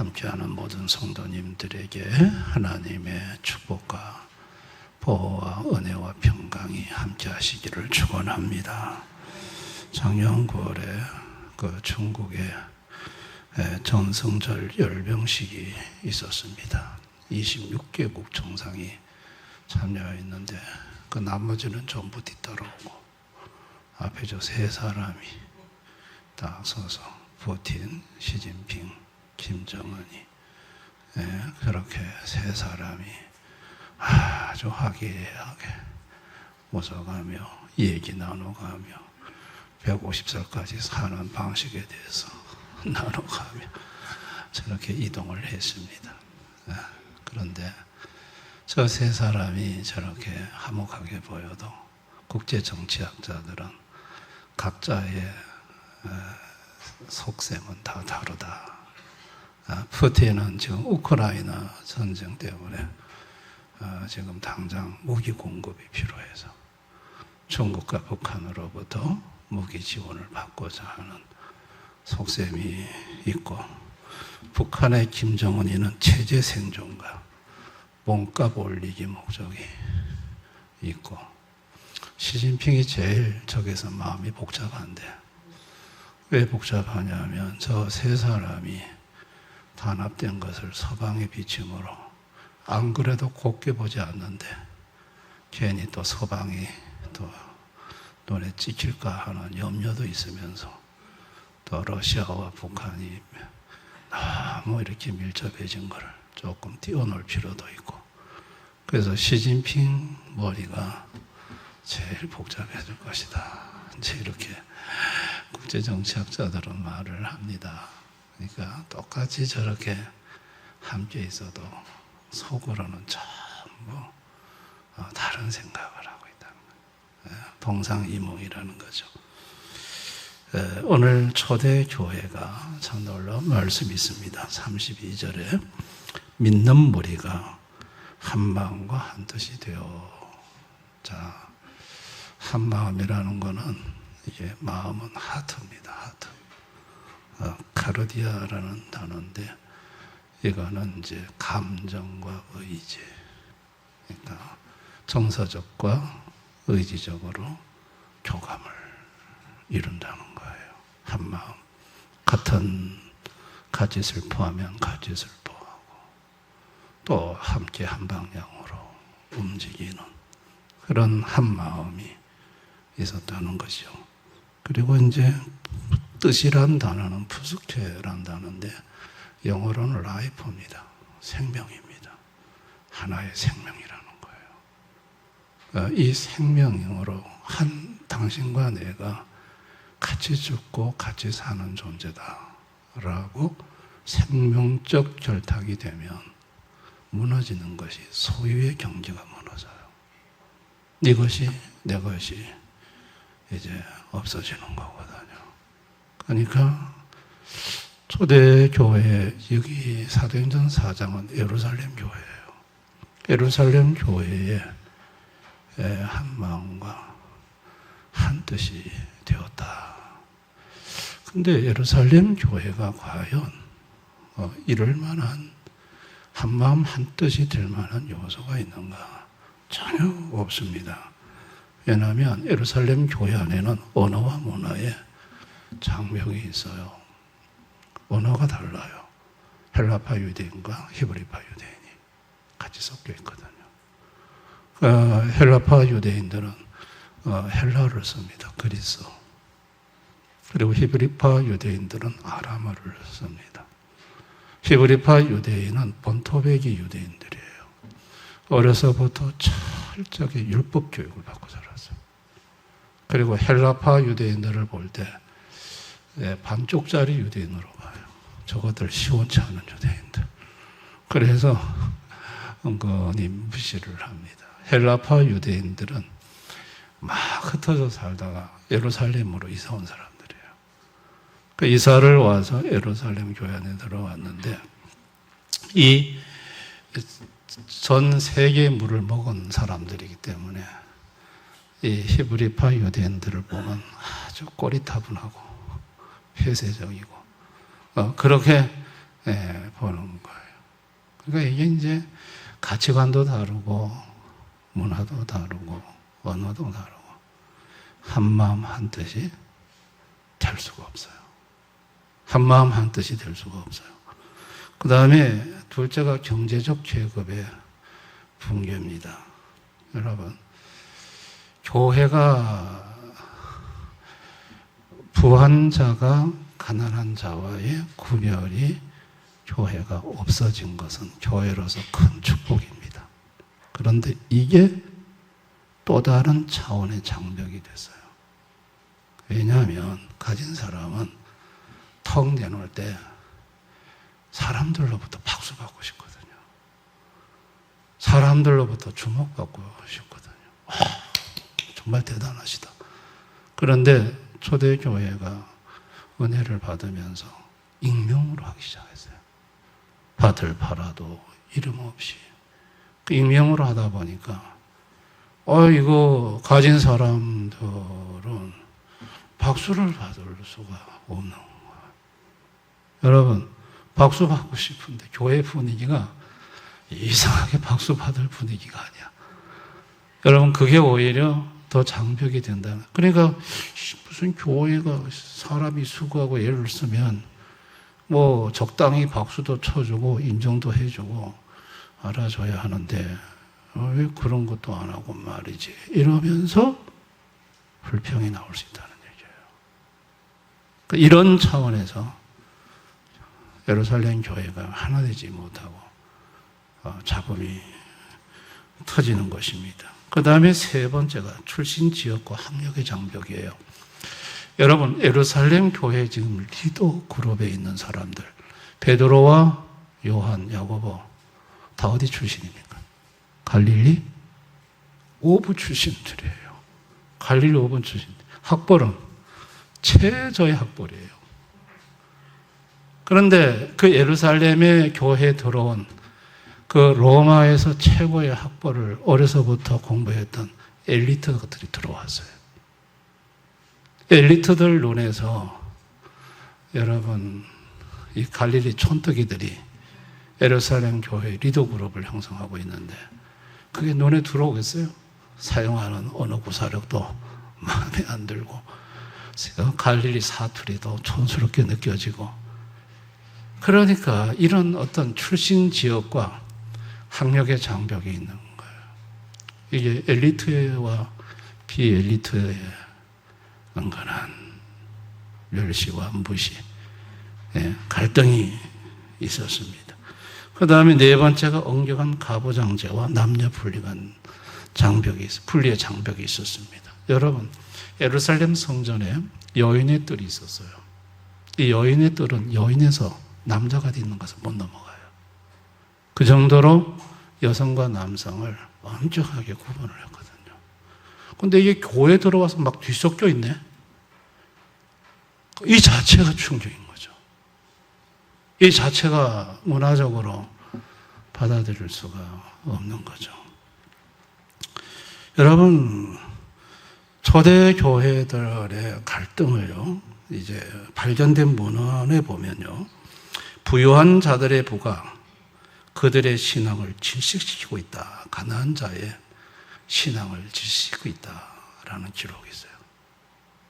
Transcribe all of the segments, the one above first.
함께하는 모든 성도님들에게 하나님의 축복과 보호와 은혜와 평강이 함께하시기를 축원합니다. 작년 9월에 중국의 전승절 열병식이 있었습니다. 26개국 정상이 참여했는데 나머지는 전부 뒤따라오고 앞에 저 세 사람이 딱 서서 푸틴, 시진핑, 김정은이 그렇게 세 사람이 아주 화기애애하게 웃어가며 얘기 나눠가며 150살까지 사는 방식에 대해서 나눠가며 저렇게 이동을 했습니다. 그런데 저 세 사람이 저렇게 화목하게 보여도 국제정치학자들은 각자의 속셈은 다 다르다. 푸틴은 지금 우크라이나 전쟁 때문에 지금 당장 무기 공급이 필요해서 중국과 북한으로부터 무기 지원을 받고자 하는 속셈이 있고, 북한의 김정은이는 체제 생존과 몸값 올리기 목적이 있고, 시진핑이 제일 저기서 마음이 복잡한데, 왜 복잡하냐면 저 세 사람이 단합된 것을 서방의 비침으로 안 그래도 곱게 보지 않는데 괜히 또 서방이 또 눈에 찍힐까 하는 염려도 있으면서 또 러시아와 북한이 너무 이렇게 밀접해진 것을 조금 띄워놓을 필요도 있고, 그래서 시진핑 머리가 제일 복잡해질 것이다. 이제 이렇게 국제정치학자들은 말을 합니다. 그러니까 똑같이 저렇게 함께 있어도 속으로는 전부 다른 생각을 하고 있다는 거예요. 동상이몽이라는 거죠. 오늘 초대 교회가 참 놀라운 말씀이 있습니다. 32절에 믿는 무리가 한 마음과 한 뜻이 되어. 자, 한 마음이라는 거는 이게 마음은 하트입니다. 하트. 카르디아라는 단어인데 이거는 이제 감정과 의지. 그러니까 정서적과 의지적으로 교감을 이룬다는 거예요. 한 마음. 같이 슬퍼하면 같이 슬퍼하고 또 함께 한 방향으로 움직이는 그런 한 마음이 있었다는 것이죠. 그리고 이제 뜻이란 단어는 푸스케란 단어인데 영어로는 라이프입니다. 생명입니다. 하나의 생명이라는 거예요. 이 생명으로 당신과 내가 같이 죽고 같이 사는 존재다라고 생명적 결탁이 되면 무너지는 것이 소유의 경지가 무너져요. 네 것이 내 것이 이제 없어지는 거거든요. 그러니까 초대교회, 여기 사도행전 4장은 예루살렘 교회예요. 예루살렘 교회에 한 마음과 한 뜻이 되었다. 근데 예루살렘 교회가 과연 이럴 만한 한 마음 한 뜻이 될 만한 요소가 있는가? 전혀 없습니다. 왜냐하면 예루살렘 교회 안에는 언어와 문화에 장벽이 있어요. 언어가 달라요. 헬라파 유대인과 히브리파 유대인이 같이 섞여 있거든요. 헬라파 유대인들은 헬라어를 씁니다. 그리스. 그리고 히브리파 유대인들은 아람어를 씁니다. 히브리파 유대인은 본토백이 유대인들이에요. 어려서부터 철저하게 율법 교육을 받고 자랐어요. 그리고 헬라파 유대인들을 볼 때 반쪽짜리 유대인으로 봐요. 저것들 시원치 않은 유대인들. 그래서 은근히 무시를 합니다. 헬라파 유대인들은 막 흩어져 살다가 예루살렘으로 이사 온 사람들이에요. 그 이사를 와서 예루살렘 교회 안에 들어왔는데 이 전 세계의 물을 먹은 사람들이기 때문에 이 히브리파 유대인들을 보면 아주 꼬리타분하고 폐쇄적이고 그렇게 보는 거예요. 그러니까 이게 이제 가치관도 다르고 문화도 다르고 언어도 다르고 한마음 한뜻이 될 수가 없어요. 한마음 한뜻이 될 수가 없어요. 그 다음에 둘째가 경제적 계급의 붕괴입니다. 여러분, 교회가 부한 자가 가난한 자와의 구별이 교회가 없어진 것은 교회로서 큰 축복입니다. 그런데 이게 또 다른 차원의 장벽이 됐어요. 왜냐하면 가진 사람은 턱 내놓을 때 사람들로부터 박수 받고 싶거든요. 사람들로부터 주목받고 싶거든요. 정말 대단하시다. 그런데 초대교회가 은혜를 받으면서 익명으로 하기 시작했어요. 밭을 팔아도 이름 없이. 그 익명으로 하다 보니까 이거 가진 사람들은 박수를 받을 수가 없는 거예요. 여러분, 박수 받고 싶은데 교회 분위기가 이상하게 박수 받을 분위기가 아니야. 여러분, 그게 오히려 더 장벽이 된다. 그러니까 무슨 교회가 사람이 수고하고 애를 쓰면 뭐 적당히 박수도 쳐주고 인정도 해주고 알아줘야 하는데 왜 그런 것도 안 하고 말이지, 이러면서 불평이 나올 수 있다는 얘기예요. 그러니까 이런 차원에서 예루살렘 교회가 하나 되지 못하고 잡음이 터지는 것입니다. 그 다음에 세 번째가 출신 지역과 학력의 장벽이에요. 여러분, 예루살렘 교회 지금 리더 그룹에 있는 사람들, 베드로와 요한, 야고보 다 어디 출신입니까? 갈릴리 오브 출신들이에요. 갈릴리 오브 출신. 학벌은 최저의 학벌이에요. 그런데 그 예루살렘의 교회에 들어온 그 로마에서 최고의 학벌을 어려서부터 공부했던 엘리트들이 들어왔어요. 엘리트들 눈에서 여러분, 이 갈릴리 촌뜨기들이 예루살렘 교회 리더 그룹을 형성하고 있는데 그게 눈에 들어오겠어요? 사용하는 언어 구사력도 마음에 안 들고 갈릴리 사투리도 촌스럽게 느껴지고, 그러니까 이런 어떤 출신 지역과 학력의 장벽이 있는 거예요. 이게 엘리트와 비엘리트의 은근한 멸시와 무시, 갈등이 있었습니다. 그 다음에 네 번째가 엄격한 가부장제와 남녀 분리의 장벽이 있었습니다. 여러분, 예루살렘 성전에 여인의 뜰이 있었어요. 이 여인의 뜰은 여인에서 남자가 있는 것을 못 넘어가요. 그 정도로 여성과 남성을 엄격하게 구분을 했거든요. 근데 이게 교회에 들어와서 막 뒤섞여 있네? 이 자체가 충격인 거죠. 이 자체가 문화적으로 받아들일 수가 없는 거죠. 여러분, 초대 교회들의 갈등을요, 이제 발견된 문헌에 보면요, 부유한 자들의 부가 그들의 신앙을 질식시키고 있다. 가난한 자의 신앙을 질식시키고 있다라는 기록이 있어요.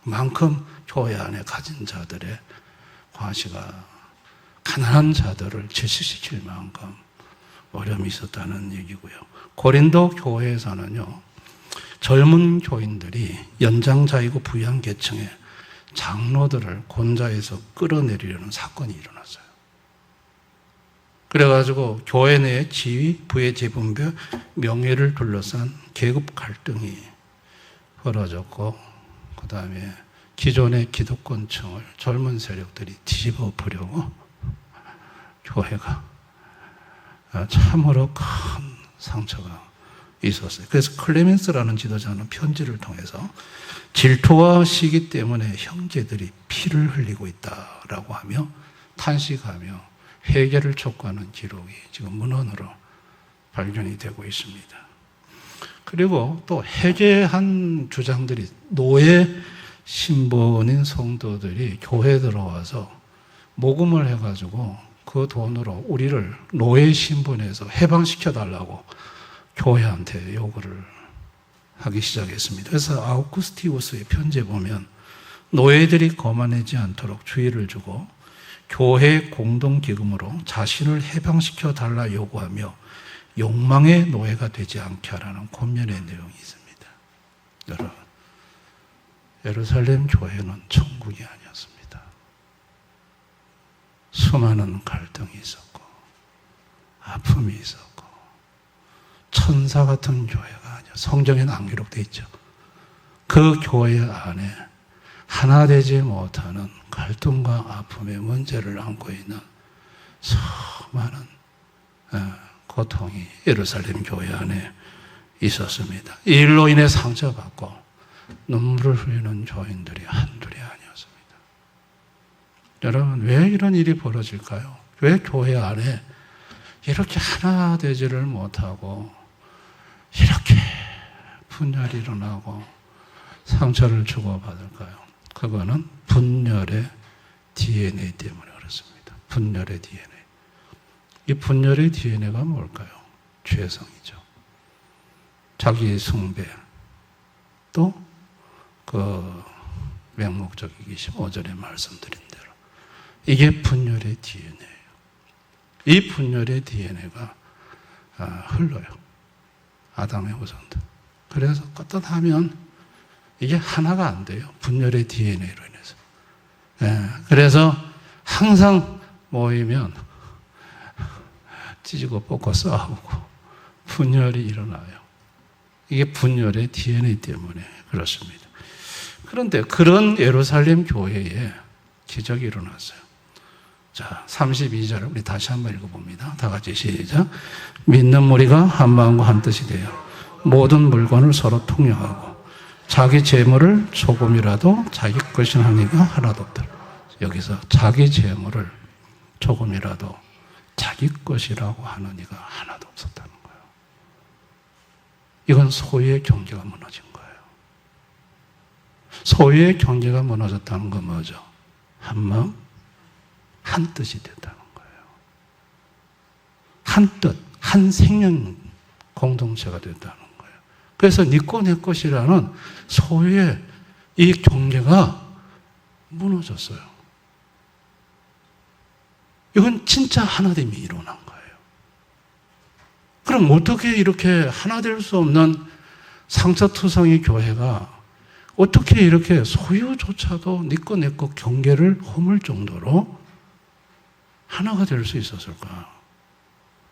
그만큼 교회 안에 가진 자들의 과시가 가난한 자들을 질식시킬 만큼 어려움이 있었다는 얘기고요. 고린도 교회에서는요, 젊은 교인들이 연장자이고 부유한 계층의 장로들을 권좌에서 끌어내리려는 사건이 일어났어요. 그래가지고 교회 내의 지위, 부의 재분배, 명예를 둘러싼 계급 갈등이 벌어졌고, 그 다음에 기존의 기득권층을 젊은 세력들이 뒤집어 보려고 교회가 참으로 큰 상처가 있었어요. 그래서 클레멘스라는 지도자는 편지를 통해서 질투와 시기 때문에 형제들이 피를 흘리고 있다라고 하며 탄식하며 회개를 촉구하는 기록이 지금 문헌으로 발견이 되고 있습니다. 그리고 또 해제한 주장들이, 노예 신분인 성도들이 교회에 들어와서 모금을 해가지고 그 돈으로 우리를 노예 신분에서 해방시켜달라고 교회한테 요구를 하기 시작했습니다. 그래서 아우구스티우스의 편지에 보면 노예들이 거만하지 않도록 주의를 주고 교회 공동기금으로 자신을 해방시켜 달라 요구하며 욕망의 노예가 되지 않게 하라는 권면의 내용이 있습니다. 여러분, 예루살렘 교회는 천국이 아니었습니다. 수많은 갈등이 있었고 아픔이 있었고 천사 같은 교회가 아니요. 성경에는 안 기록되어 있죠. 그 교회 안에 하나 되지 못하는 갈등과 아픔의 문제를 안고 있는 수많은 고통이 예루살렘 교회 안에 있었습니다. 이 일로 인해 상처받고 눈물을 흘리는 교인들이 한둘이 아니었습니다. 여러분, 왜 이런 일이 벌어질까요? 왜 교회 안에 이렇게 하나 되지를 못하고 이렇게 분열이 일어나고 상처를 주고받을까요? 그거는 분열의 DNA 때문에 그렇습니다. 분열의 DNA. 이 분열의 DNA가 뭘까요? 죄성이죠. 자기 숭배, 또 그 맹목적이기 15절에 말씀드린 대로 이게 분열의 DNA예요. 이 분열의 DNA가 흘러요. 아담의 후손들. 그래서 껐다 이게 하나가 안 돼요. 분열의 DNA로 인해서. 그래서 항상 모이면 찢고 뽑고 싸우고 분열이 일어나요. 이게 분열의 DNA 때문에 그렇습니다. 그런데 그런 예루살렘 교회에 기적이 일어났어요. 자, 32절을 우리 다시 한번 읽어봅니다. 다 같이 시작. 믿는 무리가 한 마음과 한 뜻이 되어 모든 물건을 서로 통용하고 자기 재물을 조금이라도 자기 것인 하니가 하나도 없더라. 여기서 자기 재물을 조금이라도 자기 것이라고 하는 이가 하나도 없었다는 거예요. 이건 소유의 경계가 무너진 거예요. 소유의 경계가 무너졌다는 건 뭐죠? 한 마음, 한 뜻이 됐다는 거예요. 한 뜻, 한 생명 공동체가 됐다는 거예요. 그래서 네 것, 내 것이라는 소유의 이 경계가 무너졌어요. 이건 진짜 하나됨이 일어난 거예요. 그럼 어떻게 이렇게 하나 될 수 없는 상처투성이 교회가 어떻게 이렇게 소유조차도 네 것, 내 것 경계를 허물 정도로 하나가 될 수 있었을까?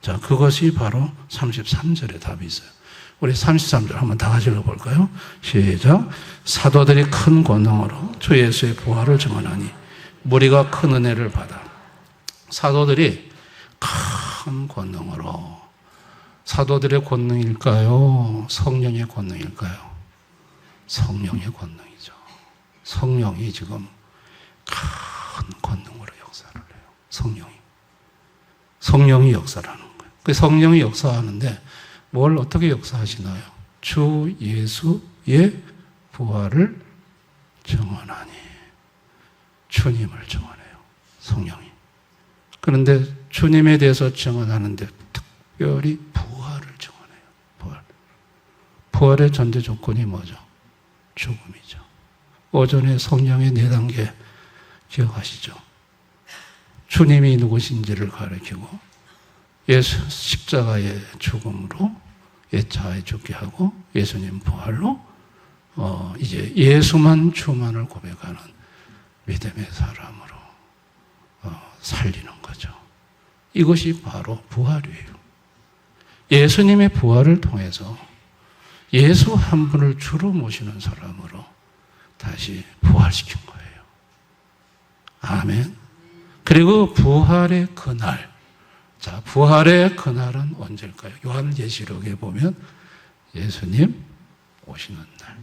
자, 그것이 바로 33절에 답이 있어요. 우리 33절 한번 다 같이 읽어볼까요? 시작. 사도들이 큰 권능으로 주 예수의 부활을 증언하니 무리가 큰 은혜를 받아. 사도들이 큰 권능으로, 사도들의 권능일까요? 성령의 권능일까요? 성령의 권능이죠. 성령이 지금 큰 권능으로 역사를 해요. 성령이 역사를 하는 거예요. 그 성령이 역사하는데 뭘 어떻게 역사하시나요? 주 예수의 부활을 증언하니. 주님을 증언해요. 성령이. 그런데 주님에 대해서 증언하는데 특별히 부활을 증언해요. 부활의 전제 조건이 뭐죠? 죽음이죠. 오전에 성령의 4단계 기억하시죠? 주님이 누구신지를 가르치고 예수 십자가의 죽음으로 예차에 죽게 하고 예수님 부활로 이제 예수만 주만을 고백하는 믿음의 사람으로 살리는 거죠. 이것이 바로 부활이에요. 예수님의 부활을 통해서 예수 한 분을 주로 모시는 사람으로 다시 부활시킨 거예요. 아멘. 그리고 부활의 그날. 자, 부활의 그날은 언제일까요? 요한계시록에 보면 예수님 오시는 날,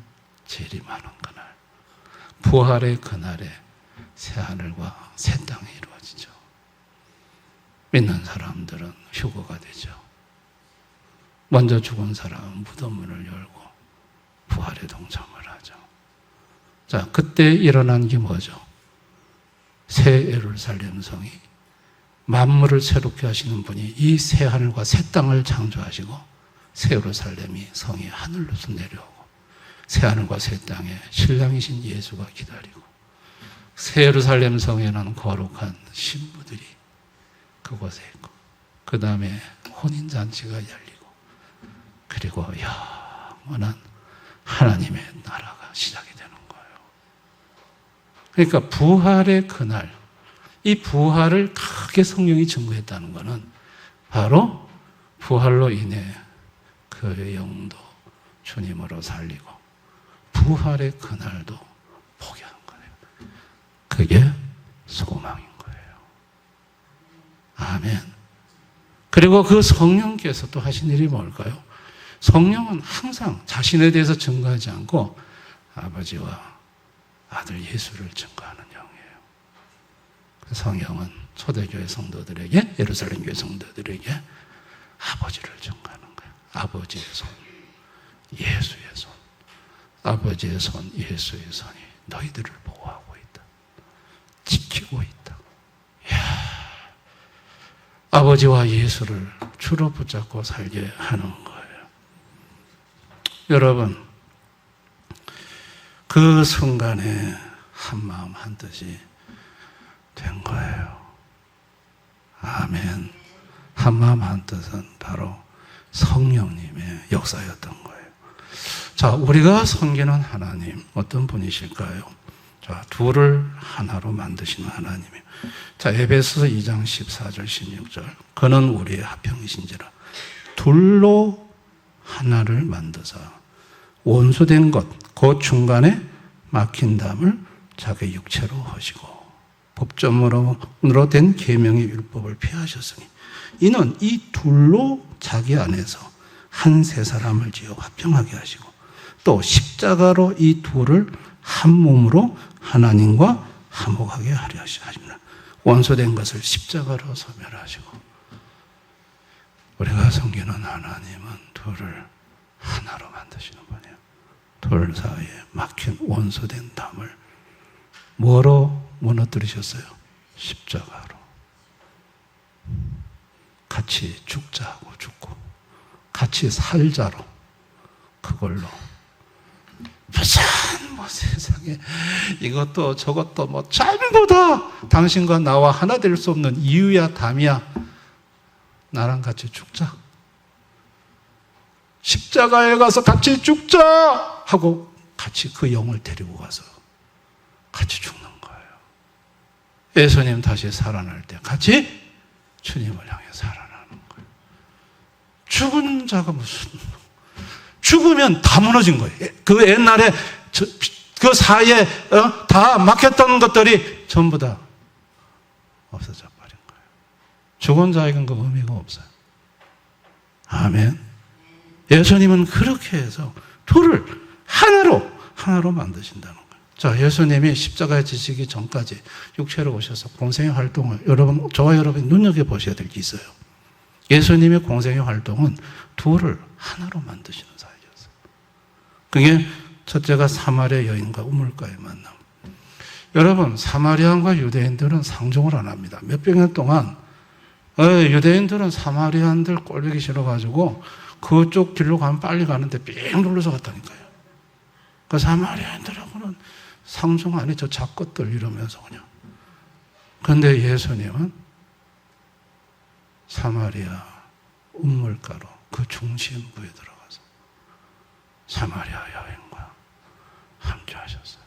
재림하는 그날. 부활의 그날에 새하늘과 새 땅이 이루어지죠. 믿는 사람들은 휴거가 되죠. 먼저 죽은 사람은 무덤문을 열고 부활에 동참을 하죠. 자, 그때 일어난 게 뭐죠? 새 예루살렘 성이 만물을 새롭게 하시는 분이 이 새 하늘과 새 땅을 창조하시고 새 예루살렘이 성이 하늘로서 내려오고 새 하늘과 새 땅에 신랑이신 예수가 기다리고 새 예루살렘 성에는 거룩한 신부들이 그곳에 있고 그 다음에 혼인잔치가 열리고 그리고 영원한 하나님의 나라가 시작이 되는 거예요. 그러니까 부활의 그날, 이 부활을 크게 성령이 증거했다는 것은 바로 부활로 인해 그의 영도 주님으로 살리고 부활의 그날도 포기한 거예요. 그게 소망인 거예요. 아멘. 그리고 그 성령께서 또 하신 일이 뭘까요? 성령은 항상 자신에 대해서 증거하지 않고 아버지와 아들 예수를 증거하는 영이에요. 그 성령은 초대교회 성도들에게, 예루살렘 교회 성도들에게 아버지를 증거하는 거예요. 아버지의 손, 예수의 손, 아버지의 손, 예수의 손이 너희들을 보호하고 있다. 지키고 있다. 이야, 아버지와 예수를 주로 붙잡고 살게 하는 거예요. 여러분, 그 순간에 한마음 한뜻이 된 거예요. 아멘. 한마음 한뜻은 바로 성령님의 역사였던 거예요. 자, 우리가 섬기는 하나님 어떤 분이실까요? 자, 둘을 하나로 만드시는 하나님이에요. 자, 에베소서 2장 14절 16절. 그는 우리의 합형이신지라 둘로 하나를 만드사 원수된 것, 그 중간에 막힌 담을 자기 육체로 하시고 법조문으로 된 계명의 율법을 피하셨으니 이는 이 둘로 자기 안에서 한 세 사람을 지어 화평하게 하시고 또 십자가로 이 둘을 한 몸으로 하나님과 화목하게 하려 하십니다. 원수된 것을 십자가로 소멸하시고 우리가 섬기는 하나님은 둘을 하나로 만드시는 분이에요. 둘 사이에 막힌 원수된 담을 뭐로 무너뜨리셨어요? 십자가로. 같이 죽자 하고 죽고 같이 살자로 그걸로 무슨 뭐 세상에 이것도 저것도 뭐 전부 다 당신과 나와 하나 될 수 없는 이유야 담이야. 나랑 같이 죽자. 십자가에 가서 같이 죽자 하고 같이 그 영을 데리고 가서 같이 죽는 거예요. 예수님 다시 살아날 때 같이 주님을 향해 살아나는 거예요. 죽은 자가 무슨 죽으면 다 무너진 거예요. 그 옛날에 그 사이에 다 막혔던 것들이 전부 다 없어져 버린 거예요. 죽은 자에게는 그 의미가 없어요. 아멘. 예수님은 그렇게 해서 둘을 하나로 만드신다는 거예요. 자, 예수님이 십자가에 지시기 전까지 육체로 오셔서 공생의 활동을 여러분, 저와 여러분이 눈여겨보셔야 될 게 있어요. 예수님의 공생의 활동은 둘을 하나로 만드시는 사역이었어요. 그게 첫째가 사마리아 여인과 우물가의 만남. 여러분, 사마리아인과 유대인들은 상종을 안 합니다. 몇백 년 동안 유대인들은 사마리아인들 꼴보기 싫어가지고 그쪽 길로 가면 빨리 가는데 삥 눌러서 갔다니까요. 그 사마리아인들하고는 상종 안 해. 저 잡것들 이러면서 그냥. 그런데 예수님은 사마리아 우물가로 그 중심부에 들어가서 사마리아 여인과 함께 하셨어요.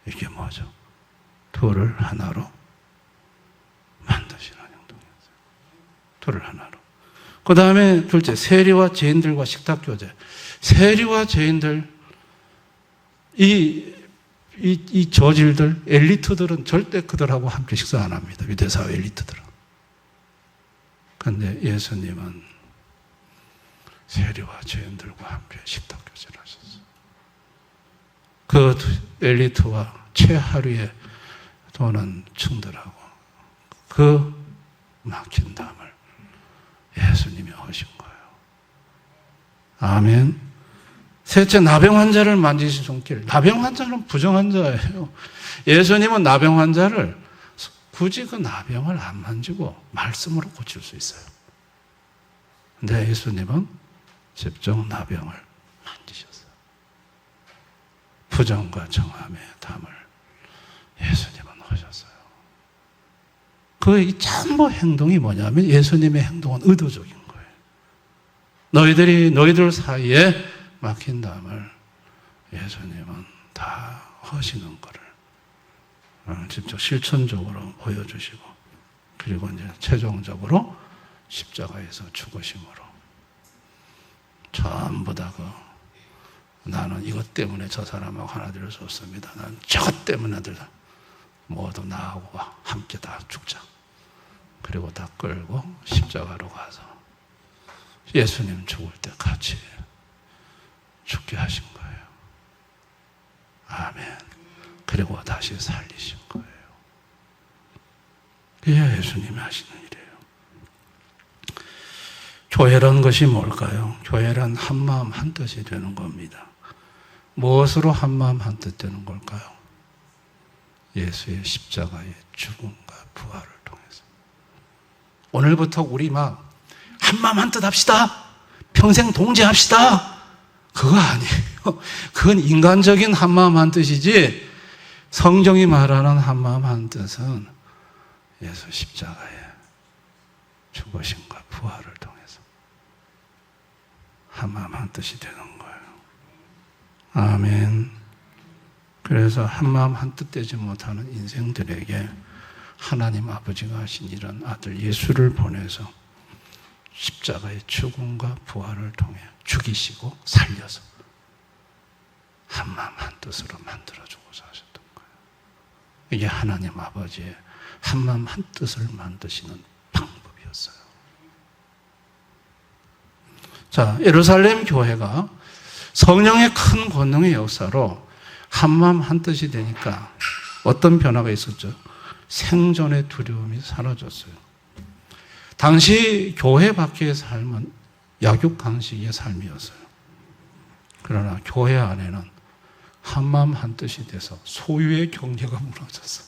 이게 뭐죠? 둘을 하나로 만드시는 행동이었어요. 둘을 하나로. 그 다음에 둘째, 세리와 죄인들과 식탁교제. 세리와 죄인들, 이 저질들, 엘리트들은 절대 그들하고 함께 식사 안 합니다. 유대사회 엘리트들은. 그런데 예수님은 세리와 죄인들과 함께 식탁교제를 하셨어요. 그 엘리트와 최하류에 도는 층들하고 그 막힌 담을 예수님이 하신 거예요. 아멘. 셋째, 나병 환자를 만지신 손길. 나병 환자는 부정 환자예요. 예수님은 나병 환자를 굳이 그 나병을 안 만지고 말씀으로 고칠 수 있어요. 근데 예수님은 직접 나병을 만지셨어요. 부정과 정함의 담을 예수님은 하셨어요. 그 전부 행동이 뭐냐면 예수님의 행동은 의도적인 거예요. 너희들 사이에 막힌 담을 예수님은 다 하시는 거를 직접 실천적으로 보여주시고, 그리고 이제 최종적으로 십자가에서 죽으심으로 전부 다 나는 이것 때문에 저 사람하고 하나 될 수 없습니다. 나는 저것 때문에들 모두 나하고 함께 다 죽자. 그리고 다 끌고 십자가로 가서 예수님 죽을 때 같이 죽게 하신 거예요. 아멘. 그리고 다시 살리신 거예요. 그게 예수님이 하시는 일이에요. 교회란 것이 뭘까요? 교회란 한마음 한뜻이 되는 겁니다. 무엇으로 한마음 한뜻 되는 걸까요? 예수의 십자가의 죽음과 부활을 통해서. 오늘부터 우리 막 한마음 한뜻 합시다. 평생 동지합시다. 그거 아니에요. 그건 인간적인 한마음 한뜻이지, 성경이 말하는 한마음 한뜻은 예수 십자가의 죽으심과 부활을 통해서 한마음 한뜻이 되는 거예요. 아멘. 그래서 한마음 한뜻 되지 못하는 인생들에게 하나님 아버지가 하신 이런 아들 예수를 보내서 십자가의 죽음과 부활을 통해 죽이시고 살려서 한마음 한뜻으로 만들어주고 사셨던 거예요. 이게 하나님 아버지의 한마음 한뜻을 만드시는 방법이었어요. 자, 예루살렘 교회가 성령의 큰 권능의 역사로 한마음 한뜻이 되니까 어떤 변화가 있었죠? 생존의 두려움이 사라졌어요. 당시 교회 밖의 삶은 약육강식의 삶이었어요. 그러나 교회 안에는 한마음 한뜻이 돼서 소유의 경계가 무너졌어요.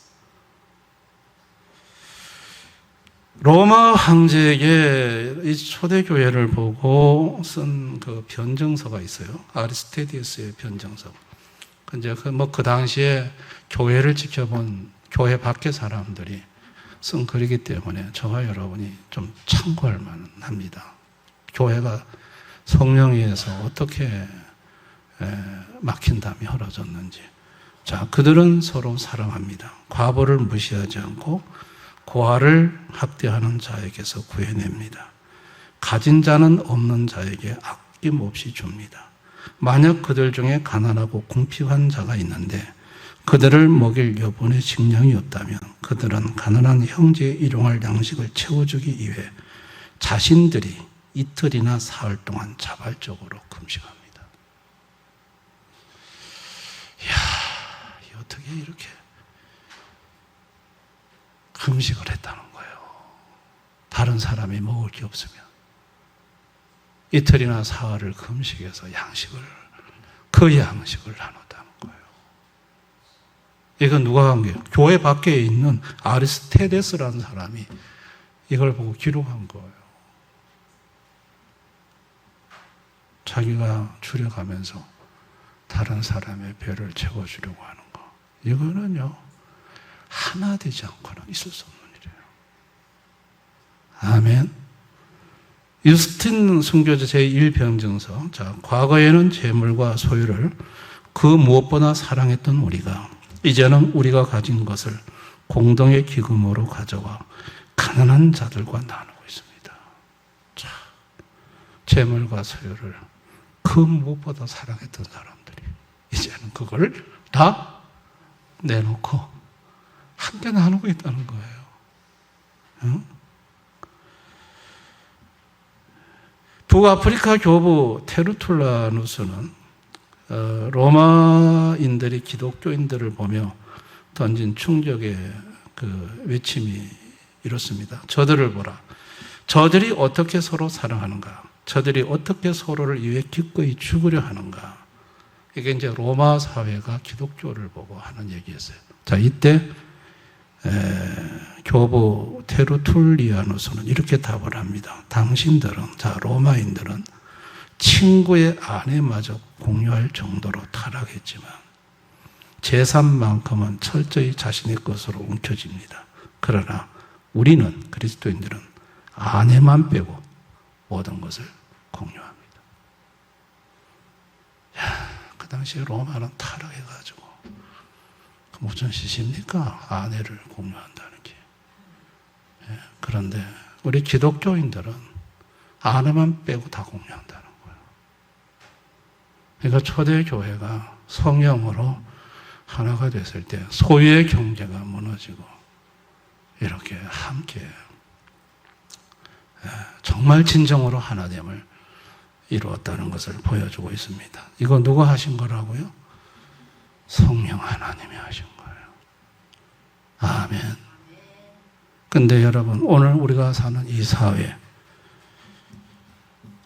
로마 황제에게 이 초대교회를 보고 쓴 그 변증서가 있어요. 아리스테디우스의 변증서. 이제 그 당시에 교회를 지켜본 교회 밖의 사람들이 쓴 글이기 때문에 저와 여러분이 좀 참고할 만합니다. 교회가 성령에 의해서 어떻게 막힌 담이 헐어졌는지. 자, 그들은 서로 사랑합니다. 과부를 무시하지 않고 고아를 학대하는 자에게서 구해냅니다. 가진 자는 없는 자에게 아낌없이 줍니다. 만약 그들 중에 가난하고 궁핍한 자가 있는데 그들을 먹일 여분의 식량이 없다면 그들은 가난한 형제의 일용할 양식을 채워주기 위해 자신들이 이틀이나 사흘 동안 자발적으로 금식합니다. 이야, 어떻게 이렇게 금식을 했다는 거예요. 다른 사람이 먹을 게 없으면 이틀이나 사흘을 금식해서 그 양식을 나눴다는 거예요. 이건 누가 한 거예요? 교회 밖에 있는 아리스테데스라는 사람이 이걸 보고 기록한 거예요. 자기가 줄여가면서 다른 사람의 배를 채워주려고 하는 거. 이거는요, 하나 되지 않고는 있을 수 없는 일이에요. 아멘. 유스틴 순교자 제1병증서. 자, 과거에는 재물과 소유를 그 무엇보다 사랑했던 우리가 이제는 우리가 가진 것을 공동의 기금으로 가져와 가난한 자들과 나누고 있습니다. 자, 재물과 소유를 그 무엇보다 사랑했던 사람들이 이제는 그걸 다 내놓고 함께 나누고 있다는 거예요. 응? 북아프리카 교부 테르툴라누스는 로마인들이 기독교인들을 보며 던진 충격의 그 외침이 이렇습니다. 저들을 보라. 저들이 어떻게 서로 사랑하는가? 저들이 어떻게 서로를 위해 기꺼이 죽으려 하는가? 이게 이제 로마 사회가 기독교를 보고 하는 얘기였어요. 자, 이때 교부 테르툴리아누스는 이렇게 답을 합니다. 당신들은, 자, 로마인들은 친구의 아내마저 공유할 정도로 타락했지만 재산만큼은 철저히 자신의 것으로 움켜집니다. 그러나 우리는, 그리스도인들은 아내만 빼고 모든 것을 공유합니다. 그 당시에 로마는 타락해가지고 무슨 짓입니까? 아내를 공유한다는 게. 그런데 우리 기독교인들은 아내만 빼고 다 공유한다는 거예요. 그러니까 초대교회가 성령으로 하나가 됐을 때 소유의 경제가 무너지고 이렇게 함께 정말 진정으로 하나됨을 이루었다는 것을 보여주고 있습니다. 이거 누가 하신 거라고요? 성령 하나님이 하신 거예요. 아멘. 근데 여러분, 오늘 우리가 사는 이 사회,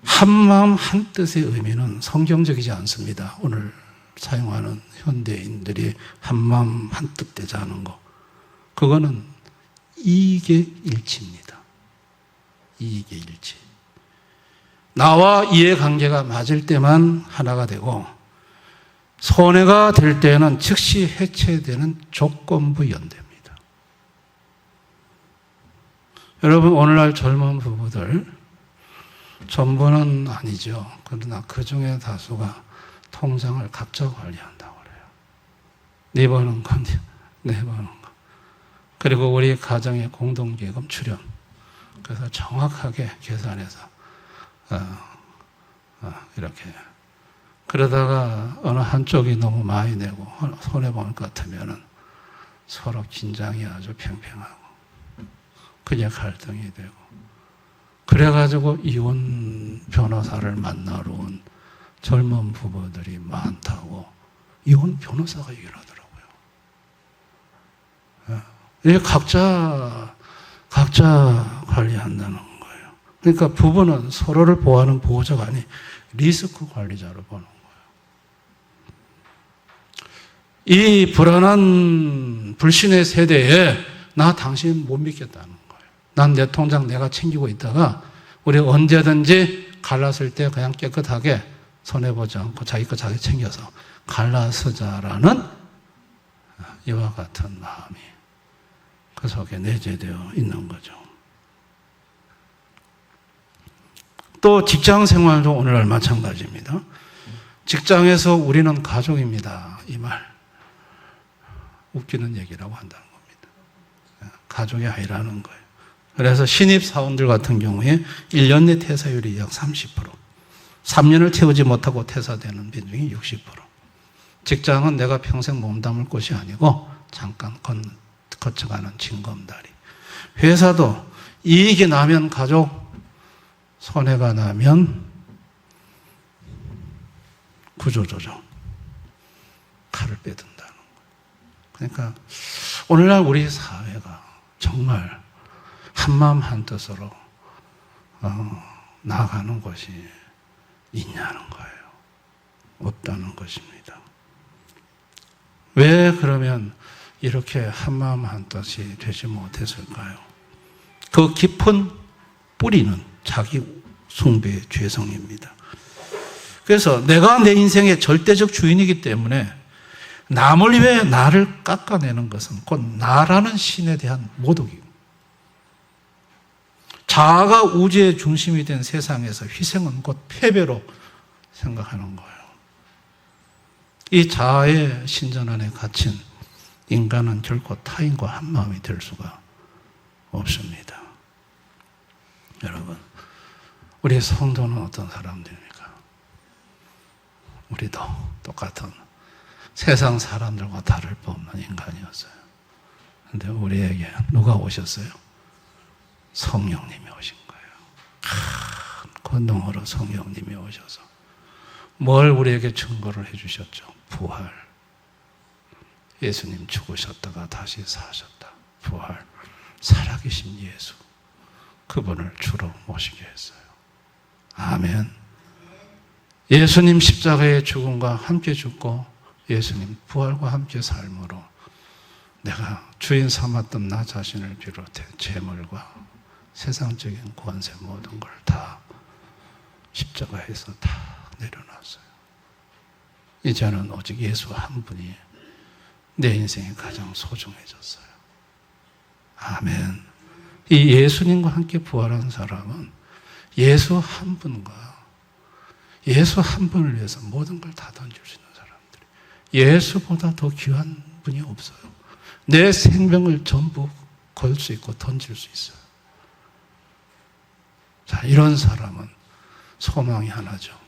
한마음 한뜻의 의미는 성경적이지 않습니다. 오늘 사용하는 현대인들이 한마음 한뜻 되자는 거, 그거는 이익의 일치입니다. 이익의 일치. 나와 이의 관계가 맞을 때만 하나가 되고 손해가 될 때는 즉시 해체되는 조건부 연대입니다. 여러분, 오늘날 젊은 부부들 전부는 아니죠. 그러나 그 중에 다수가 통장을 각자 관리한다고 그래요. 네 버는 건 네 버는 거. 그리고 우리 가정의 공동기금 출연. 그래서 정확하게 계산해서 이렇게. 그러다가 어느 한쪽이 너무 많이 내고 손해볼 것 같으면 서로 긴장이 아주 팽팽하고 그냥 갈등이 되고, 그래가지고 이혼 변호사를 만나러 온 젊은 부부들이 많다고 이혼 변호사가 얘기를 하더라고요. 이게 각자 관리한다는 거예요. 그러니까 부부는 서로를 보호하는 보호자가 아니 리스크 관리자로 보는 거예요. 이 불안한 불신의 세대에 나 당신 못 믿겠다는 거예요. 난 내 통장 내가 챙기고 있다가 우리 언제든지 갈랐을 때 그냥 깨끗하게 손해보지 않고 자기 거 자기 챙겨서 갈라서자라는 이와 같은 마음이 그 속에 내재되어 있는 거죠. 또 직장 생활도 오늘날 마찬가지입니다. 직장에서 우리는 가족입니다. 이 말 웃기는 얘기라고 한다는 겁니다. 가족이 아니라는 거예요. 그래서 신입사원들 같은 경우에 1년 내 퇴사율이 약 30%, 3년을 채우지 못하고 퇴사되는 비중이 60%. 직장은 내가 평생 몸담을 곳이 아니고 잠깐 거쳐가는 징검다리. 회사도 이익이 나면 가족, 손해가 나면 구조조정, 칼을 빼든다는 거예요. 그러니까 오늘날 우리 사회가 정말 한마음 한뜻으로 나아가는 것이 있냐는 거예요. 없다는 것입니다. 왜 그러면 이렇게 한마음 한뜻이 되지 못했을까요? 그 깊은 뿌리는 자기 숭배의 죄성입니다. 그래서 내가 내 인생의 절대적 주인이기 때문에 남을 위해 나를 깎아내는 것은 곧 나라는 신에 대한 모독이고, 자아가 우주의 중심이 된 세상에서 희생은 곧 패배로 생각하는 거예요. 이 자아의 신전 안에 갇힌 인간은 결코 타인과 한마음이 될 수가 없습니다. 여러분, 우리 성도는 어떤 사람들입니까? 우리도 똑같은 세상 사람들과 다를 바 없는 인간이었어요. 그런데 우리에게 누가 오셨어요? 성령님이 오신 거예요. 큰 권능으로 성령님이 오셔서 뭘 우리에게 증거를 해주셨죠? 부활. 예수님 죽으셨다가 다시 사셨다. 부활. 살아계신 예수. 그분을 주로 모시게 했어요. 아멘. 예수님 십자가의 죽음과 함께 죽고 예수님 부활과 함께 삶으로 내가 주인 삼았던 나 자신을 비롯해 재물과 세상적인 권세 모든 걸 다 십자가에서 다 내려놨어요. 이제는 오직 예수 한 분이 내 인생에 가장 소중해졌어요. 아멘. 이 예수님과 함께 부활한 사람은 예수 한 분과 예수 한 분을 위해서 모든 걸 다 던질 수 있는 사람들이, 예수보다 더 귀한 분이 없어요. 내 생명을 전부 걸 수 있고 던질 수 있어요. 자, 이런 사람은 소망이 하나죠.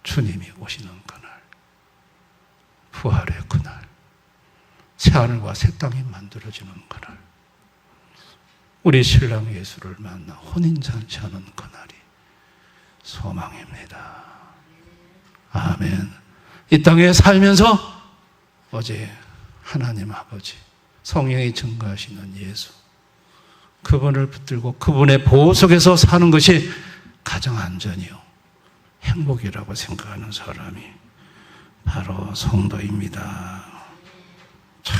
주님이 오시는 그날, 부활의 그날, 새하늘과 새 땅이 만들어지는 그날, 우리 신랑 예수를 만나 혼인잔치하는 그날이 소망입니다. 아멘. 이 땅에 살면서 어제 하나님 아버지, 성령이 증거하시는 예수, 그분을 붙들고 그분의 보호 속에서 사는 것이 가장 안전이요 행복이라고 생각하는 사람이 바로 성도입니다. 자,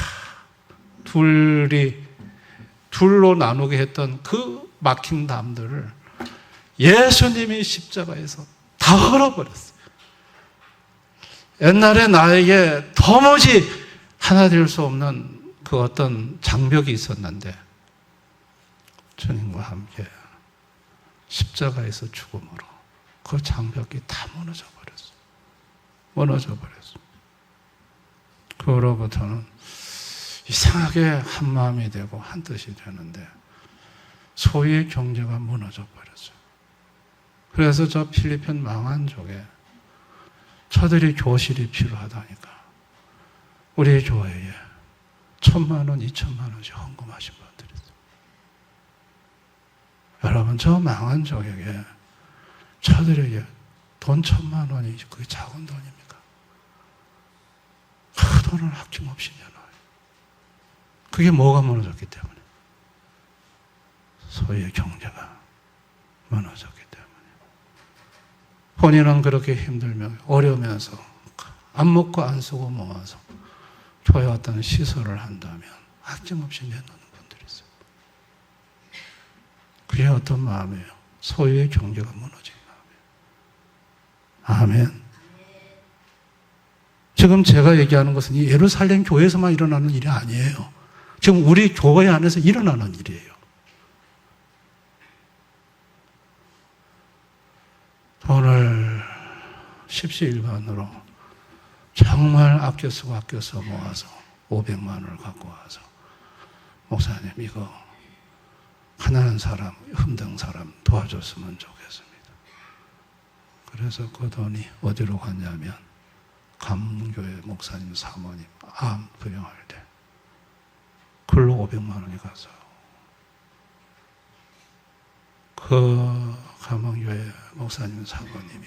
둘로 나누게 했던 그 막힌 담들을 예수님이 십자가에서 다 헐어버렸어요. 옛날에 나에게 도무지 하나 될 수 없는 그 어떤 장벽이 있었는데 주님과 함께 십자가에서 죽음으로 그 장벽이 다 무너져 버렸어요. 무너져 버렸어요. 그로부터는 이상하게 한 마음이 되고 한 뜻이 되는데 소유의 경제가 무너져 버렸어요. 그래서 저 필리핀 망한 쪽에 저들이 교실이 필요하다니까 우리 교회에 1,000만 원, 2,000만 원씩 헌금하신 분들이 있어요. 여러분, 저 망한 쪽에게 저들에게 돈 1,000만 원이 그게 작은 돈입니까? 그 돈을 아낌없이 내놔요. 그게 뭐가 무너졌기 때문에? 소유의 경제가 무너졌기 때문에. 본인은 그렇게 힘들며 어려우면서 안 먹고 안 쓰고 모아서 교회 어떤 시설을 한다면 아낌없이 내놓는 분들이 있어요. 그게 어떤 마음이에요? 소유의 경제가 무너진 마음이에요. 아멘. 지금 제가 얘기하는 것은 이 예루살렘 교회에서만 일어나는 일이 아니에요. 지금 우리 교회 안에서 일어나는 일이에요. 돈을 십시일반으로 정말 아껴 쓰고 모아서 500만 원을 갖고 와서 목사님 이거 가난한 사람, 힘든 사람 도와줬으면 좋겠습니다. 그래서 그 돈이 어디로 갔냐면 감문교회 목사님 사모님 암 부양할 때 글로 500만 원이 갔어요. 그 감문교회 목사님 사모님이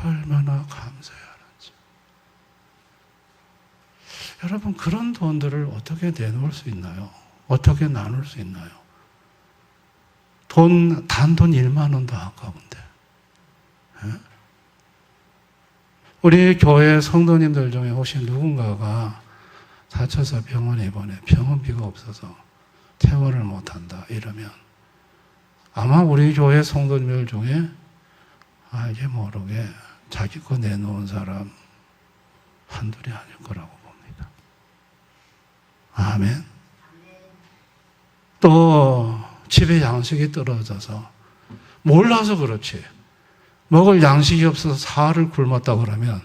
얼마나 감사해하는지. 여러분, 그런 돈들을 어떻게 내놓을 수 있나요? 어떻게 나눌 수 있나요? 단돈 1만 원도 아까운데. 예? 우리 교회 성도님들 중에 혹시 누군가가 다쳐서 병원에 입원해 병원비가 없어서 퇴원을 못한다 이러면 아마 우리 교회 성도님들 중에 알게 모르게 자기 거 내놓은 사람 한둘이 아닐 거라고 봅니다. 아멘. 또 집에 양식이 떨어져서 몰라서 그렇지 먹을 양식이 없어서 사흘을 굶었다 그러면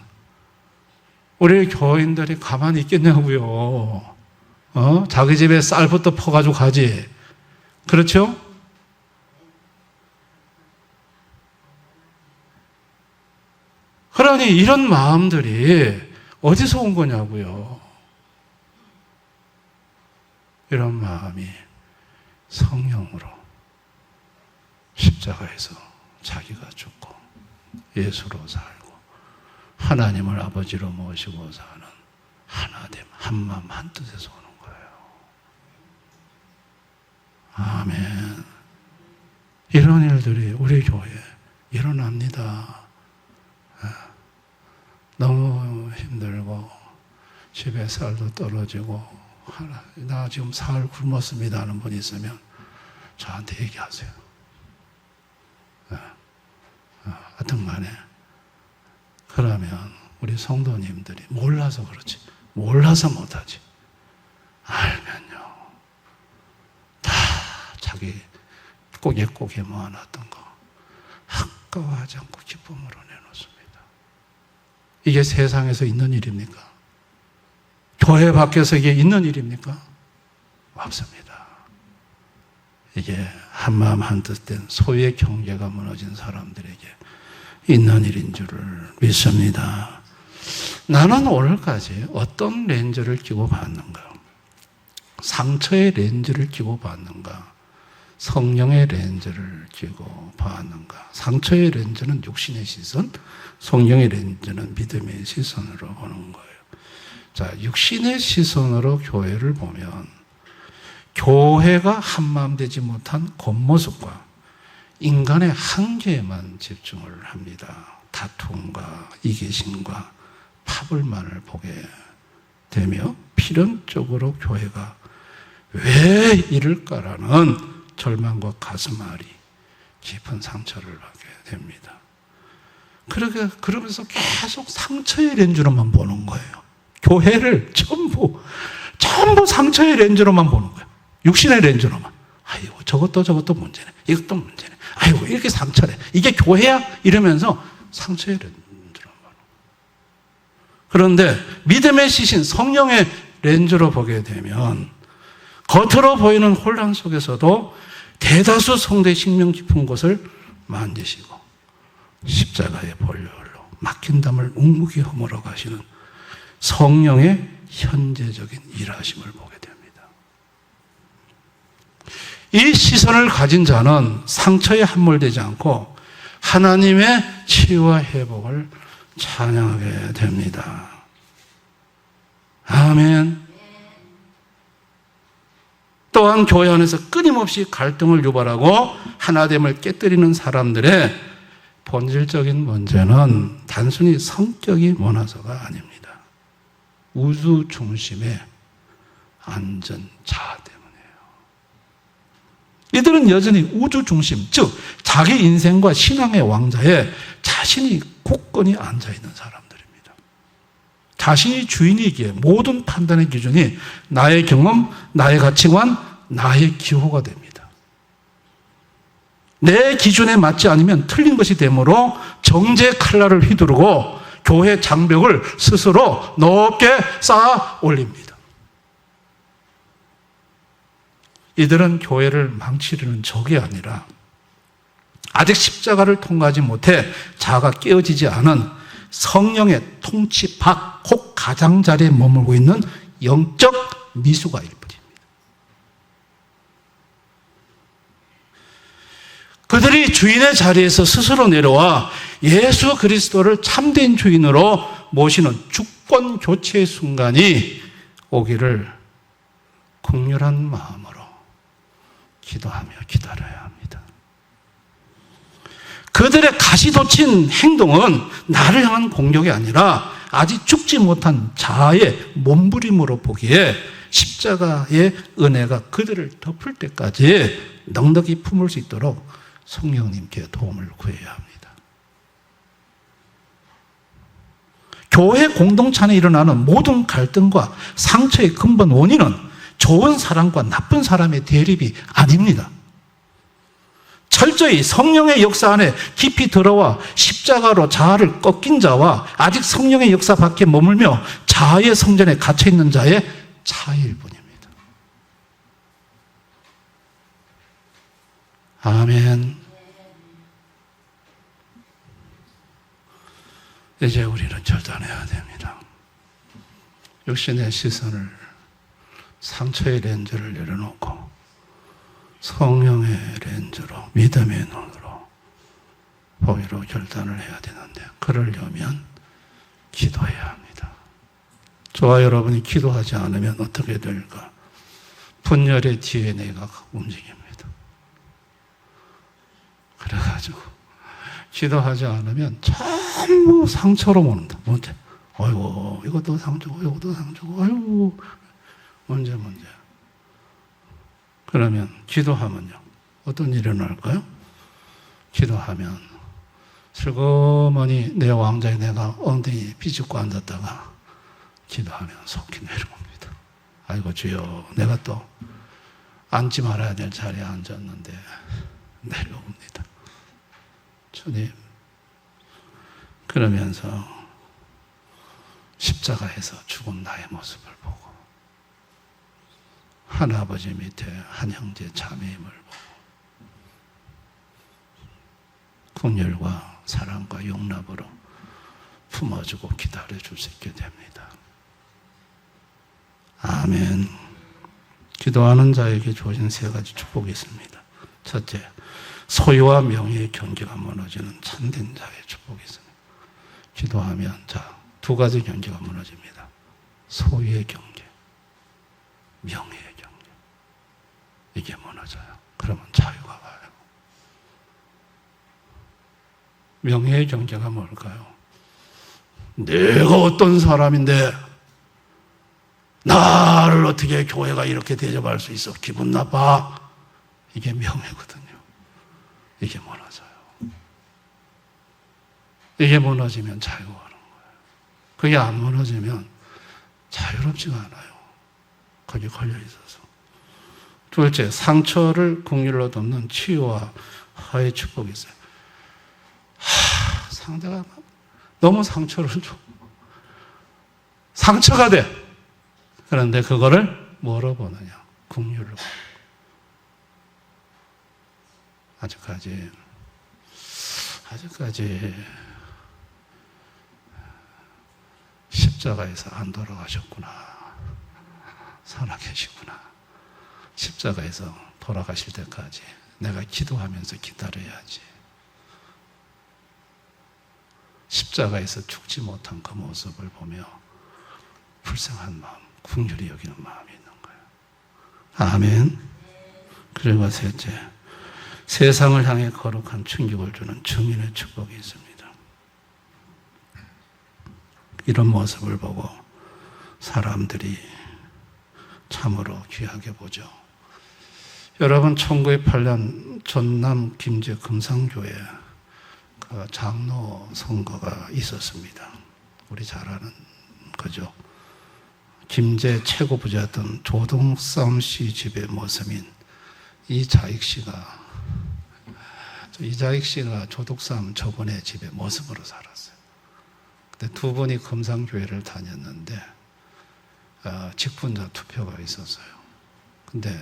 우리 교인들이 가만히 있겠냐고요. 자기 집에 쌀부터 퍼가지고 가지. 그렇죠? 그러니 이런 마음들이 어디서 온 거냐고요. 이런 마음이 성령으로 십자가에서 자기가 죽고 예수로 살고 하나님을 아버지로 모시고 사는 하나됨, 한마음 한뜻에서 오는 거예요. 아멘. 이런 일들이 우리 교회에 일어납니다. 너무 힘들고 집에 쌀도 떨어지고 나 지금 사흘 굶었습니다 하는 분이 있으면 저한테 얘기하세요. 하여튼 간에 그러면 우리 성도님들이 몰라서 그렇지, 몰라서 못하지, 알면요 다 자기 꼬개꼬개 모아놨던 거 아까워하지 않고 기쁨으로 내놓습니다. 이게 세상에서 있는 일입니까? 교회 밖에서 이게 있는 일입니까? 없습니다. 이게 한마음 한뜻 된 소유의 경계가 무너진 사람들에게 있는 일인 줄을 믿습니다. 나는 오늘까지 어떤 렌즈를 끼고 봤는가? 상처의 렌즈를 끼고 봤는가? 성령의 렌즈를 끼고 봤는가? 상처의 렌즈는 육신의 시선, 성령의 렌즈는 믿음의 시선으로 보는 거예요. 자, 육신의 시선으로 교회를 보면 교회가 한마음 되지 못한 겉모습과 인간의 한계에만 집중을 합니다. 다툼과 이기심과 파벌만을 보게 되며 필연적으로 교회가 왜 이럴까라는 절망과 가슴앓이, 깊은 상처를 받게 됩니다. 그러면서 계속 상처의 렌즈로만 보는 거예요. 교회를 전부 상처의 렌즈로만 보는 거예요. 육신의 렌즈로만. 아이고 저것도 문제네, 이것도 문제네, 아이고 이렇게 상처네, 이게 교회야? 이러면서 상처의 렌즈로만 보는 거예요. 그런데 믿음의 시신 성령의 렌즈로 보게 되면 겉으로 보이는 혼란 속에서도 대다수 성도의 심령 깊은 곳을 만지시고 십자가의 보혈로 막힌 담을 묵묵히 허물어 가시는 성령의 현재적인 일하심을 보게 됩니다. 이 시선을 가진 자는 상처에 함몰되지 않고 하나님의 치유와 회복을 찬양하게 됩니다. 아멘. 또한 교회 안에서 끊임없이 갈등을 유발하고 하나됨을 깨뜨리는 사람들의 본질적인 문제는 단순히 성격이 모나서가 아닙니다. 우주 중심의 안전 자아 때문이에요. 이들은 여전히 우주 중심, 즉 자기 인생과 신앙의 왕좌에 자신이 굳건히 앉아있는 사람들입니다. 자신이 주인이기에 모든 판단의 기준이 나의 경험, 나의 가치관, 나의 기호가 됩니다. 내 기준에 맞지 않으면 틀린 것이 되므로 정죄 칼날을 휘두르고 교회 장벽을 스스로 높게 쌓아 올립니다. 이들은 교회를 망치려는 적이 아니라 아직 십자가를 통과하지 못해 자아가 깨어지지 않은 성령의 통치 밖, 혹 가장자리에 머물고 있는 영적 미숙아일 뿐입니다. 그들이 주인의 자리에서 스스로 내려와 예수 그리스도를 참된 주인으로 모시는 주권 교체의 순간이 오기를 긍휼한 마음으로 기도하며 기다려야 합니다. 그들의 가시돋친 행동은 나를 향한 공격이 아니라 아직 죽지 못한 자아의 몸부림으로 보기에 십자가의 은혜가 그들을 덮을 때까지 넉넉히 품을 수 있도록 성령님께 도움을 구해야 합니다. 교회 공동체 안에 일어나는 모든 갈등과 상처의 근본 원인은 좋은 사람과 나쁜 사람의 대립이 아닙니다. 철저히 성령의 역사 안에 깊이 들어와 십자가로 자아를 꺾인 자와 아직 성령의 역사 밖에 머물며 자아의 성전에 갇혀있는 자의 차이일 뿐입니다. 아멘. 이제 우리는 결단해야 됩니다. 육신의 시선을, 상처의 렌즈를 내려놓고 성령의 렌즈로, 믿음의 눈으로 보기로 결단을 해야 되는데, 그러려면 기도해야 합니다. 저와 여러분이 기도하지 않으면 어떻게 될까? 분열의 DNA가 움직입니다. 그래가지고 기도하지 않으면 전부 상처로 모는다. 아이고, 이것도 상 주고, 이것도 상 주고, 아이고, 문제. 그러면 기도하면요. 어떤 일이 일어날까요? 기도하면 슬그머니 내 왕자에 내가 엉덩이 비집고 앉았다가 기도하면 속히 내려옵니다. 아이고 주여, 내가 또 앉지 말아야 될 자리에 앉았는데 내려옵니다. 주님, 그러면서 십자가에서 죽은 나의 모습을 보고 한 아버지 밑에 한 형제 자매임을 보고 긍휼과 사랑과 용납으로 품어주고 기다려줄 수 있게 됩니다. 아멘. 기도하는 자에게 주어진 세 가지 축복이 있습니다. 첫째, 소유와 명예의 경계가 무너지는 참된 자의 축복이 있습니다. 기도하면 두 가지 경계가 무너집니다. 소유의 경계, 명예의 경계. 이게 무너져요. 그러면 자유가 와요. 명예의 경계가 뭘까요? 내가 어떤 사람인데 나를 어떻게 교회가 이렇게 대접할 수 있어? 기분 나빠. 이게 명예거든요. 이게 무너져요. 이게 무너지면 자유가 오는 거예요. 그게 안 무너지면 자유롭지가 않아요. 거기 걸려 있어서. 둘째, 상처를 긍휼로 덮는 치유와 화해의 축복이 있어요. 상대가 너무 상처를 줘. 상처가 돼. 그런데 그거를 뭐로 보느냐? 긍휼로. 아직까지 십자가에서 안 돌아가셨구나. 살아계시구나. 십자가에서 돌아가실 때까지 내가 기도하면서 기다려야지. 십자가에서 죽지 못한 그 모습을 보며 불쌍한 마음, 긍휼히 여기는 마음이 있는 거예요. 아멘. 그리고 셋째, 세상을 향해 거룩한 충격을 주는 증인의 축복이 있습니다. 이런 모습을 보고 사람들이 참으로 귀하게 보죠. 여러분, 1908년 전남 김제 금상교회 그 장로 선거가 있었습니다. 우리 잘 아는 거죠. 김제 최고 부자였던 조동삼 씨 집의 모습인 이자익 씨가 조동삼 저분의 집의 모습으로 살았어요. 근데 두 분이 금상교회를 다녔는데 직분자 투표가 있었어요. 근데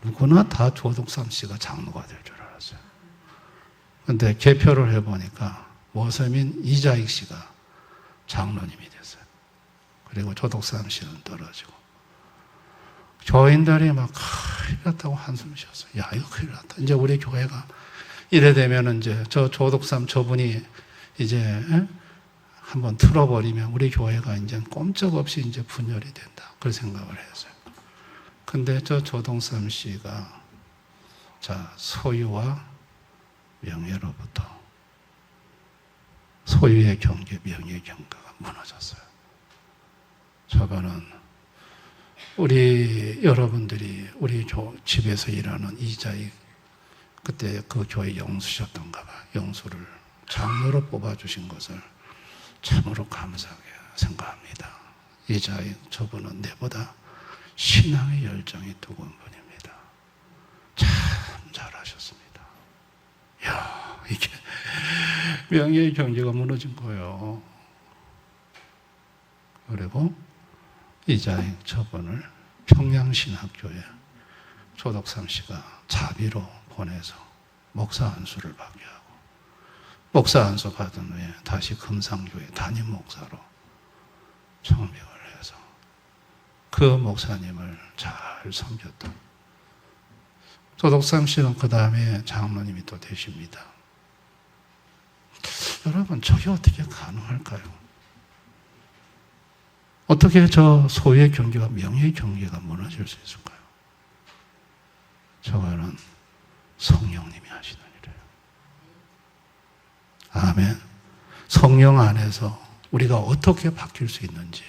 누구나 다 조동삼 씨가 장로가 될 줄 알았어요. 근데 개표를 해보니까 모섬인 이자익 씨가 장로님이 됐어요. 그리고 조동삼 씨는 떨어지고. 교인들이 막 큰일 났다고 한숨 쉬었어요. 야, 이거 큰일 났다. 이제 우리 교회가 이래 되면 이제 저 조동삼 저분이 이제 한번 틀어버리면 우리 교회가 이제 꼼짝없이 이제 분열이 된다. 그런 생각을 했어요. 근데 저 조동삼 씨가 소유와 명예로부터 소유의 경계, 명예의 경계가 무너졌어요. 저거는 우리 여러분들이 우리 집에서 일하는 이자익 그때 그 교회 영수셨던가 봐. 영수를 장로로 뽑아주신 것을 참으로 감사하게 생각합니다. 이자익 저분은 내보다 신앙의 열정이 뜨거운 분입니다. 참 잘하셨습니다. 이야, 이게 명예의 경계가 무너진 거예요. 그리고 이자익 저분을 평양신학교에 조덕삼 씨가 자비로 보내서 목사 안수를 받게 하고 목사 안수 받은 후에 다시 금상교회 담임 목사로 청명을 해서 그 목사님을 잘 섬겼던 조덕삼 씨는 그 다음에 장로님이 또 되십니다. 여러분, 저게 어떻게 가능할까요? 어떻게 저 소유의 경계가 명예의 경계가 무너질 수 있을까요? 저거는 성령님이 하시는 일이에요. 아멘. 성령 안에서 우리가 어떻게 바뀔 수 있는지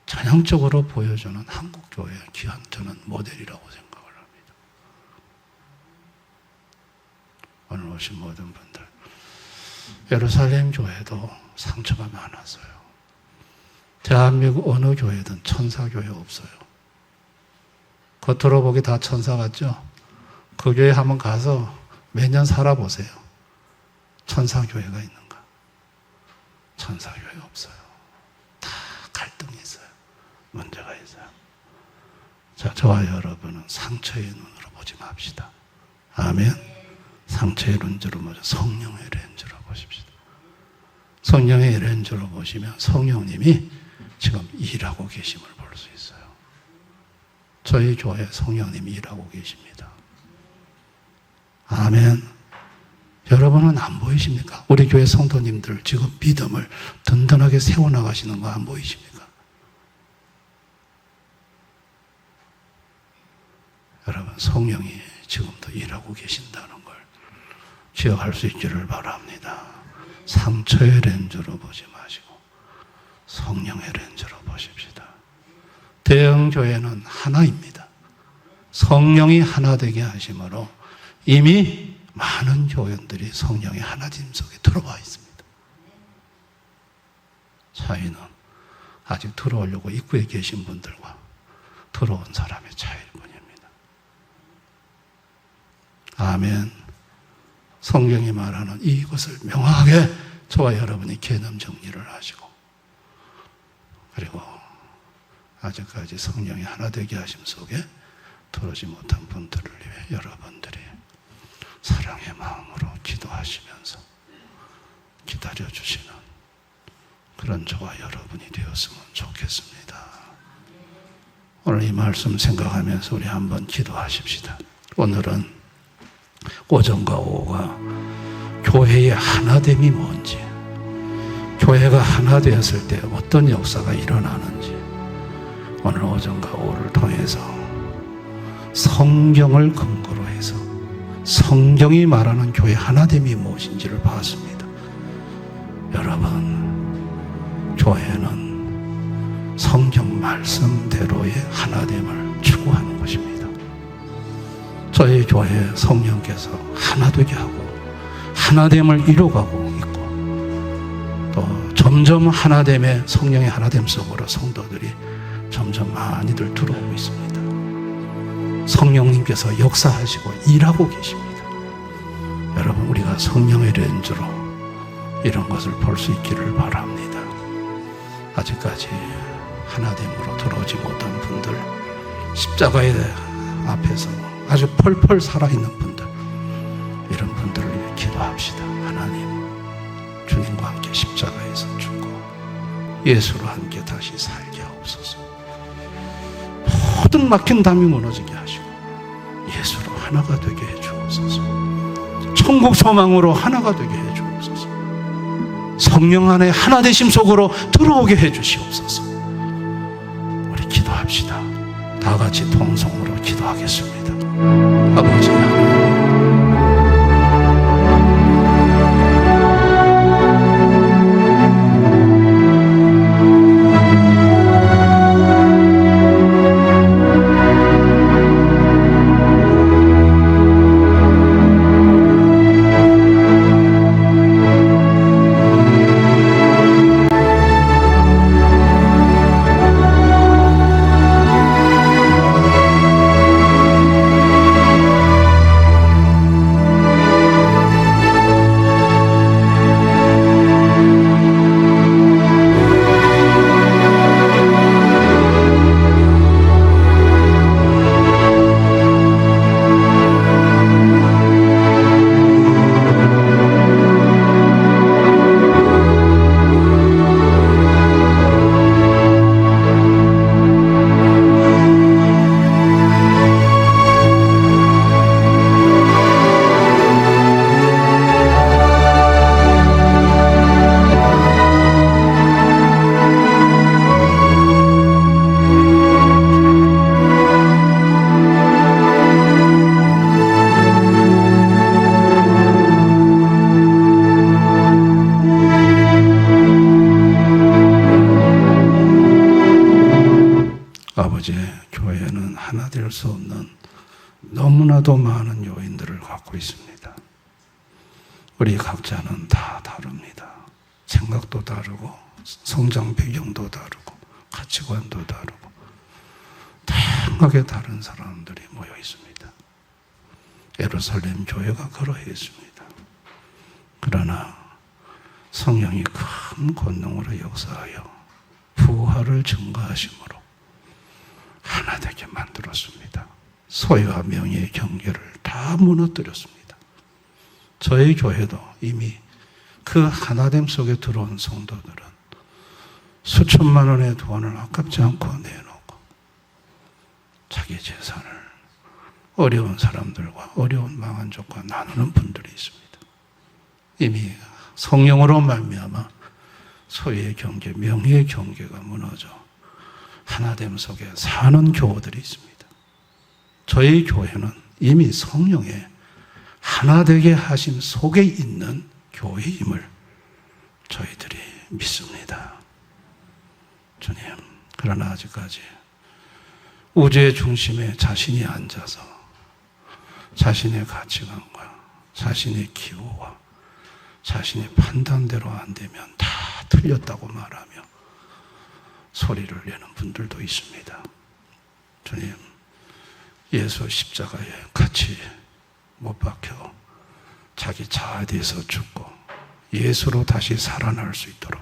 전형적으로 보여주는 한국교회의 귀한 저는 모델이라고 생각을 합니다. 오늘 오신 모든 분들, 예루살렘 교회도 상처가 많았어요. 대한민국 어느 교회든 천사교회 없어요. 겉으로 보기 다 천사 같죠? 그 교회 한번 가서 몇 년 살아보세요. 천사교회가 있는가? 천사교회 없어요. 다 갈등이 있어요. 문제가 있어요. 자, 저와 여러분은 상처의 눈으로 보지 맙시다. 아멘. 상처의 렌즈로 보죠. 성령의 렌즈로 보십시다. 성령의 렌즈로 보시면 성령님이 지금 일하고 계심을 볼 수 있어요. 저희 교회 성령님이 일하고 계십니다. 아멘. 여러분은 안 보이십니까? 우리 교회 성도님들 지금 믿음을 든든하게 세워나가시는 거 안 보이십니까? 여러분, 성령이 지금도 일하고 계신다는 걸 기억할 수 있기를 바랍니다. 상처의 렌즈로 보지 마시고 성령의 렌즈로 보십시다. 대형교회는 하나입니다. 성령이 하나 되게 하심으로 이미 많은 교회들이 성령의 하나님 속에 들어와 있습니다. 차이는 아직 들어오려고 입구에 계신 분들과 들어온 사람의 차이일 뿐입니다. 아멘. 성경이 말하는 이것을 명확하게 저와 여러분이 개념 정리를 하시고, 그리고 아직까지 성령이 하나 되게 하심 속에 들어오지 못한 분들을 위해 여러분들이 사랑의 마음으로 기도하시면서 기다려주시는 그런 저와 여러분이 되었으면 좋겠습니다. 오늘 이 말씀 생각하면서 우리 한번 기도하십시다. 오늘은 오전과 오후가 교회의 하나됨이 뭔지, 교회가 하나 되었을 때 어떤 역사가 일어나는지 오늘 오전과 오후를 통해서 성경을 근거로 해서 성경이 말하는 교회 하나됨이 무엇인지를 봤습니다. 여러분, 교회는 성경 말씀대로의 하나됨을 추구하는 것입니다. 저희 교회 성령께서 하나 되게 하고 하나됨을 이루어가고 있고, 또 점점 하나됨의 성령의 하나됨 속으로 성도들이 점점 많이들 들어오고 있습니다. 성령님께서 역사하시고 일하고 계십니다. 여러분, 우리가 성령의 렌즈로 이런 것을 볼 수 있기를 바랍니다. 아직까지 하나됨으로 들어오지 못한 분들, 십자가의 앞에서 아주 펄펄 살아있는 분들, 이런 분들을 위해 기도합시다. 하나님, 주님과 함께 십자가에서 죽고 예수로 함께 다시 살게 하옵소서. 모든 막힌 담이 무너지게 하시고 예수로 하나가 되게 해주옵소서. 천국 소망으로 하나가 되게 해주옵소서. 성령 안에 하나 되심 속으로 들어오게 해주시옵소서. 우리 기도합시다. 다 같이 통성으로 기도하겠습니다. 아버지 하나님, 아버지, 교회는 하나 될 수 없는 너무나도 많은 요인들을 갖고 있습니다. 우리 각자는 다 다릅니다. 생각도 다르고 성장 배경도 다르고 가치관도 다르고 다양하게 다른 사람들이 모여 있습니다. 예루살렘 교회가 그러했습니다. 그러나 성령이 큰 권능으로 역사하여 부활을 증거하심으로 하나 되게 만들었습니다. 소유와 명예의 경계를 다 무너뜨렸습니다. 저희 교회도 이미 그 하나됨 속에 들어온 성도들은 수천만 원의 돈을 아깝지 않고 내놓고 자기 재산을 어려운 사람들과 어려운 망한족과 나누는 분들이 있습니다. 이미 성령으로 말미암아 소유의 경계, 명예의 경계가 무너져 하나됨 속에 사는 교우들이 있습니다. 저희 교회는 이미 성령의 하나되게 하심 속에 있는 교회임을 저희들이 믿습니다. 주님, 그러나 아직까지 우주의 중심에 자신이 앉아서 자신의 가치관과 자신의 기호와 자신의 판단대로 안 되면 다 틀렸다고 말하며 소리를 내는 분들도 있습니다. 주님, 예수 십자가에 같이 못 박혀 자기 자아에 대해서 죽고 예수로 다시 살아날 수 있도록,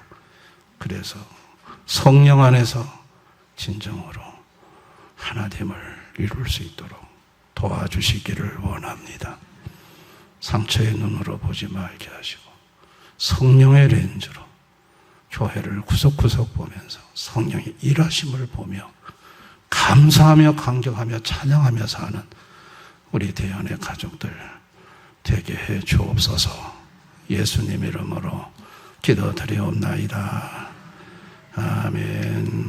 그래서 성령 안에서 진정으로 하나됨을 이룰 수 있도록 도와주시기를 원합니다. 상처의 눈으로 보지 말게 하시고 성령의 렌즈로 교회를 구석구석 보면서 성령의 일하심을 보며 감사하며 감격하며 찬양하며 사는 우리 대안의 가족들 되게 해 주옵소서. 예수님 이름으로 기도드리옵나이다.